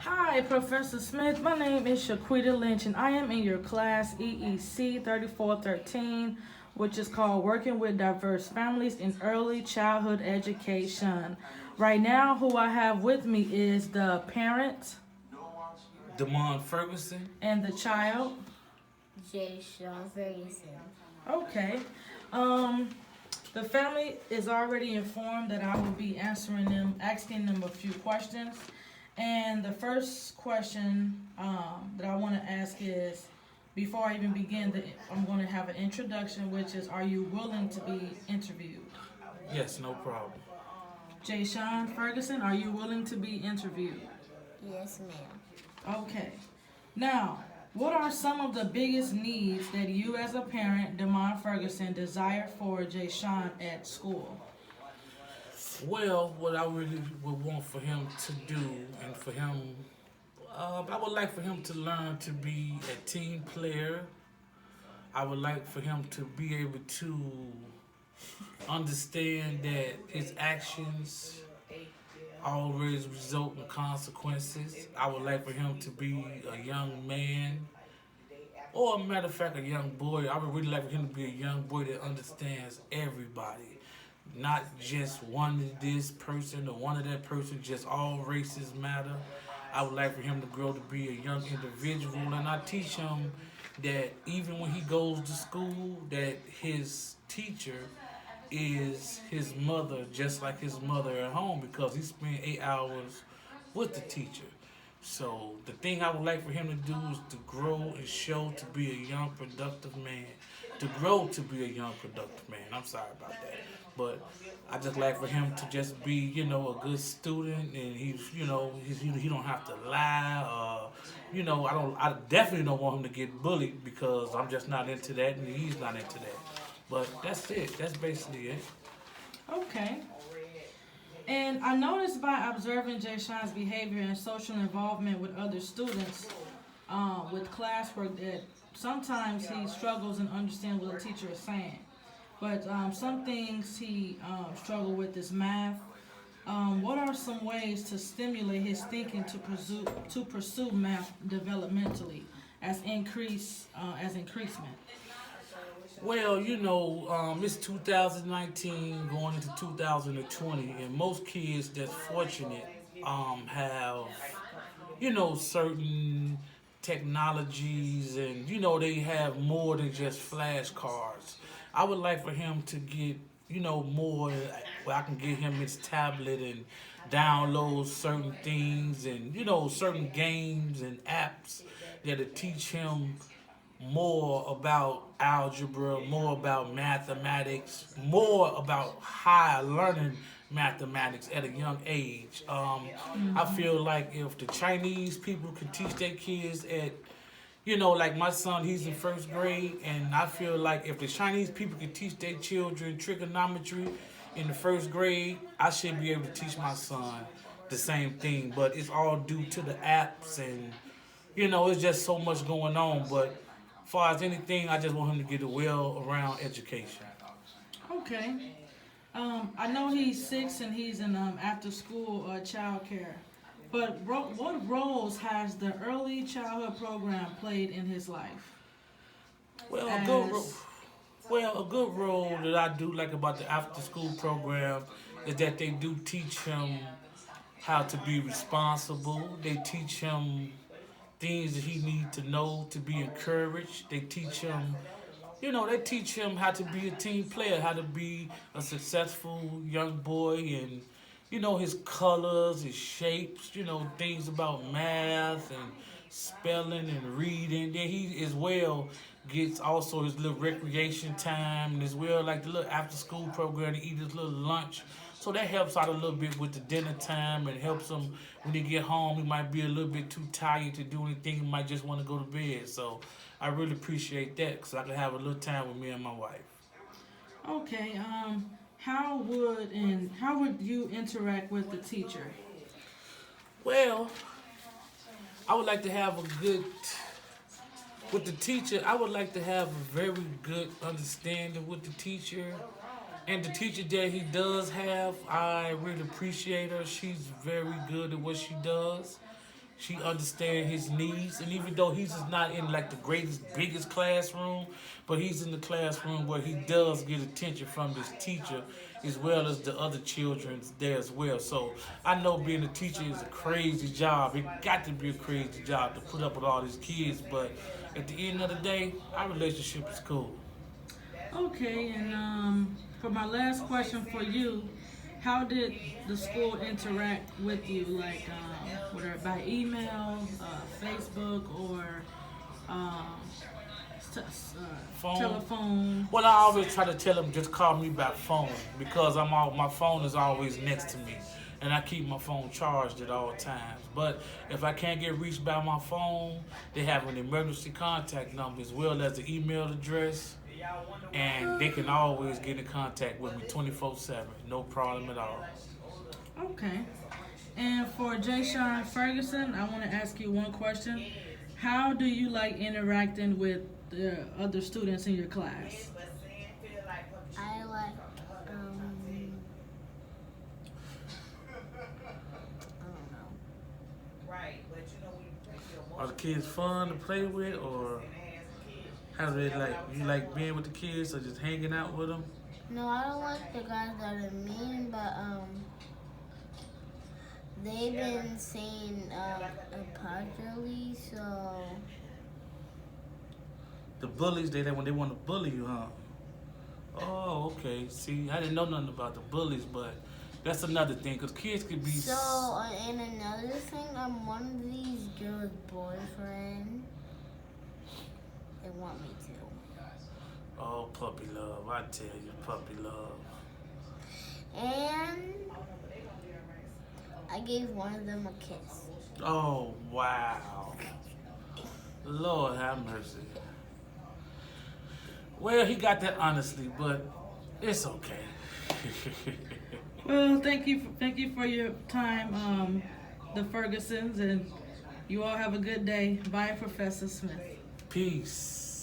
Hi, Professor Smith. My name is Shaquita Lynch, and I am in your class EEC 3413, which is called Working with Diverse Families in Early Childhood Education. Right now, who I have with me is the parent Demond Ferguson. and the child. Jay Sean Ferguson. Okay. Um, the family is already informed that I will be asking them a few questions. And the first question that I want to ask is, before I even begin, I'm going to have an introduction, which is, are you willing to be interviewed? Yes, no problem. Jay Sean Ferguson, are you willing to be interviewed? Yes, ma'am. Okay. Now, what are some of the biggest needs that you as a parent, Demond Ferguson, desire for Jay Sean at school? Well, what I really would want for him to do, and for him, I would like for him to learn to be a team player. I would like for him to be able to understand that his actions always result in consequences. I would like for him to be a young man, or a matter of fact, a young boy. I would really like for him to be a young boy that understands everybody, not just one of this person or one of that person. Just all races matter. I would like for him to grow to be a young individual, and I teach him that even when he goes to school, that his teacher is his mother, just like his mother at home, because he spent 8 hours with the teacher. So the thing I would like for him to do is to grow and show to be a young, productive man. To grow to be a young, productive man. I'm sorry about that, but I just like for him to just be, a good student, and he don't have to lie. I definitely don't want him to get bullied because I'm just not into that, and he's not into that. But that's it. That's basically it. Okay. And I noticed by observing Jay Sean's behavior and social involvement with other students, with classwork, that sometimes he struggles in understanding what the teacher is saying. But some things he struggled with is math. What are some ways to stimulate his thinking to pursue math developmentally as increasement? Well, it's 2019 going into 2020, and most kids that's fortunate have, certain technologies, and, they have more than just flashcards. I would like for him to get, more where I can get him his tablet and download certain things, and, certain games and apps that'll teach him more about algebra, more about mathematics, more about higher learning mathematics at a young age. I feel like if the Chinese people could teach their kids at, like my son, he's in first grade, and I feel like if the Chinese people could teach their children trigonometry in the first grade, I should be able to teach my son the same thing. But it's all due to the apps, and it's just so much going on. But as far as anything, I just want him to get a well-around education. Okay. I know he's 6 and he's in after-school child care. But what roles has the early childhood program played in his life? Well, a good ro- As well, a good role that I do like about the after-school program is that they do teach him how to be responsible. They teach him things that he needs to know to be encouraged. They teach him how to be a team player, how to be a successful young boy, and his colors, his shapes, things about math and spelling and reading. Then he as well gets also his little recreation time, and as well like the little after school program to eat his little lunch. So that helps out a little bit with the dinner time, and helps him when he get home. He might be a little bit too tired to do anything. He might just want to go to bed. So I really appreciate that because I can have a little time with me and my wife. okay, how would you interact with the teacher? Well, I would like to have a good with the teacher. I would like to have a very good understanding with the teacher. And the teacher that he does have, I really appreciate her. She's very good at what she does. She understands his needs, and even though he's just not in like the greatest, biggest classroom, but he's in the classroom where he does get attention from this teacher, as well as the other children there as well. So I know being a teacher is a crazy job. It got to be a crazy job to put up with all these kids, but at the end of the day, our relationship is cool. Okay, and for my last question for you, how did the school interact with you, like whether by email, Facebook, or Phone. telephone? Well, I always try to tell them just call me by phone because my phone is always next to me, and I keep my phone charged at all times. But if I can't get reached by my phone, they have an emergency contact number as well as the email address, and they can always get in contact with me 24/7, no problem at all. Okay. And for Jayshawn Ferguson, I want to ask you one question. How do you like interacting with the other students in your class? I like, I don't know. Are the kids fun to play with, or how do they like? You like being with the kids or just hanging out with them? No, I don't like the guys that are mean, but they've been saying apology, so The bullies, when they want to bully you, huh? Oh, okay. See, I didn't know nothing about the bullies, but that's another thing, because kids could be... So, and another thing, I'm one of these girls' boyfriend. They want me to. Oh, puppy love. I tell you, puppy love. And I gave one of them a kiss. Oh, wow. Lord have mercy. Well, he got that honestly, but it's okay. Well, thank you for your time, the Fergusons, and you all have a good day. Bye, Professor Smith. Peace.